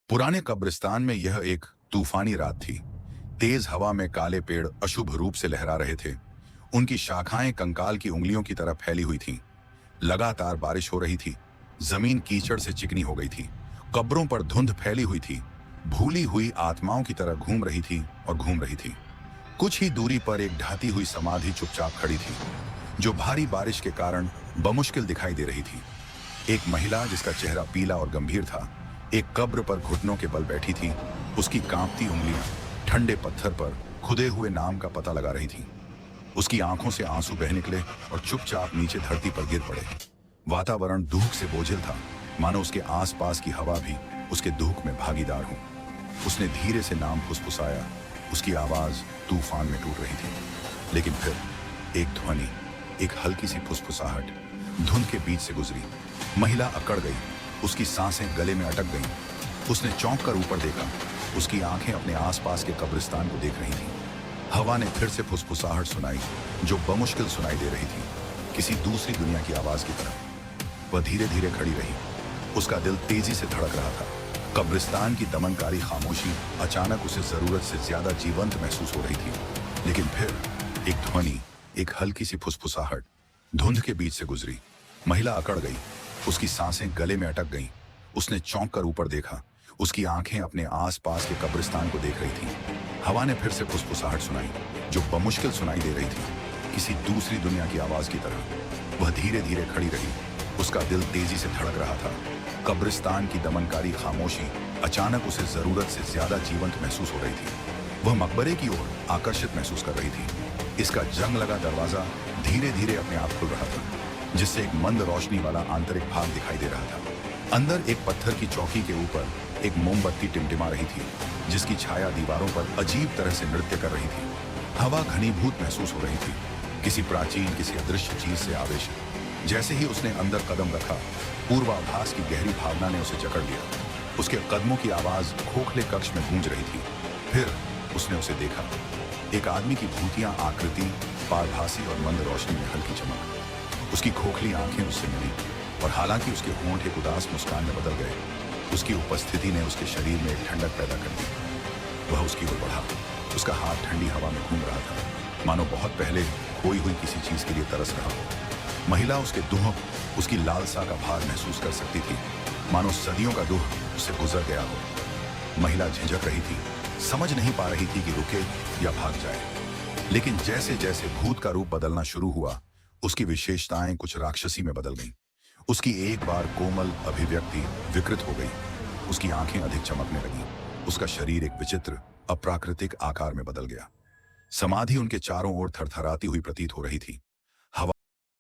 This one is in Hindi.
पुराने कब्रिस्तान में यह एक तूफानी रात थी। तेज हवा में काले पेड़ अशुभ रूप से लहरा रहे थे। उनकी शाखाएं कंकाल की उंगलियों की तरह फैली हुई थीं। लगातार बारिश हो रही थी। जमीन कीचड़ से चिकनी हो गई थी। कब्रों पर धुंध फैली हुई थी। भूली हुई आत्माओं की तरह घूम रही थी और घूम रही थी। कुछ ही दूरी पर एक ढहती हुई समाधि चुपचाप खड़ी थी, जो भारी बारिश के कारण बमुश्किल दिखाई दे रही थी। एक महिला जिसका चेहरा पीला और गंभीर था, एक कब्र पर घुटनों के बल बैठी थी। उसकी कांपती उंगलियां ठंडे पत्थर पर खुदे हुए नाम का पता लगा रही थीं। उसकी आंखों से आंसू बह निकले और चुपचाप नीचे धरती पर गिर पड़े। वातावरण दुख से बोझिल था, मानो उसके आसपास की हवा भी उसके दुख में भागीदार हो। उसने धीरे से नाम फुसफुसाया। उसकी आवाज तूफान में टूट रही थी। लेकिन फिर एक ध्वनि, एक हल्की सी फुसफुसाहट धुंध के बीच से गुजरी। महिला अकड़ गई। उसकी सांसें गले में अटक गईं। उसने चौंक कर ऊपर देखा। उसकी आंखें अपने आसपास के कब्रिस्तान को देख रही थीं। हवा ने फिर से फुसफुसाहट सुनाई, जो बमुश्किल सुनाई दे रही थी, किसी दूसरी दुनिया की आवाज की तरह। वह धीरे धीरे खड़ी रही। उसका दिल तेजी से धड़क रहा था। कब्रिस्तान की दमनकारी खामोशी अचानक उसे जरूरत से ज्यादा जीवंत महसूस हो रही थी। लेकिन फिर एक ध्वनि, एक हल्की सी फुसफुसाहट धुंध के बीच से गुजरी। महिला अकड़ गई। उसकी सांसें गले में अटक गईं। उसने चौंक कर ऊपर देखा। उसकी आंखें अपने आसपास के कब्रिस्तान को देख रही थीं। हवा ने फिर से फुसफुसाहट सुनाई, जो बमुश्किल सुनाई दे रही थी, किसी दूसरी दुनिया की आवाज की तरह। वह धीरे धीरे खड़ी रही। उसका दिल तेजी से धड़क रहा था। कब्रिस्तान की दमनकारी खामोशी अचानक उसे जरूरत से ज्यादा जीवंत महसूस हो रही थी। वह मकबरे की ओर आकर्षित महसूस कर रही थी। इसका जंग लगा दरवाजा धीरे धीरे अपने आप खुल रहा था, जिससे एक मंद रोशनी वाला आंतरिक भाग दिखाई दे रहा था। अंदर एक पत्थर की चौकी के ऊपर एक मोमबत्ती टिमटिमा रही थी, जिसकी छाया दीवारों पर अजीब तरह से नृत्य कर रही थी। हवा घनीभूत महसूस हो रही थी, किसी प्राचीन, किसी अदृश्य चीज से आवेशित। जैसे ही उसने अंदर कदम रखा, पूर्वाभास की गहरी भावना ने उसे जकड़ लिया। उसके कदमों की आवाज खोखले कक्ष में गूंज रही थी। फिर उसने उसे देखा। एक आदमी की भूतियां आकृति, पारभासी और मंद रोशनी में हल्की चमक। उसकी खोखली आंखें उससे मिली, और हालांकि उसके होंठ एक उदास मुस्कान में बदल गए, उसकी उपस्थिति ने उसके शरीर में एक ठंडक पैदा कर दी। वह उसकी ओर बढ़ा। उसका हाथ ठंडी हवा में घूम रहा था, मानो बहुत पहले खोई हुई किसी चीज के लिए तरस रहा हो। महिला उसके दुख, उसकी लालसा का भार महसूस कर सकती थी, मानो सदियों का दुख उससे गुजर गया हो। महिला झिझक रही थी, समझ नहीं पा रही थी कि रुके या भाग जाए। लेकिन जैसे जैसे भूत का रूप बदलना शुरू हुआ, उसकी विशेषताएं कुछ राक्षसी में बदल गईं। उसकी एक बार कोमल अभिव्यक्ति विकृत हो गई। उसकी आंखें अधिक चमकने लगीं। उसका शरीर एक विचित्र, अप्राकृतिक आकार में बदल गया। समाधि उनके चारों ओर थरथराती हुई प्रतीत हो रही थी।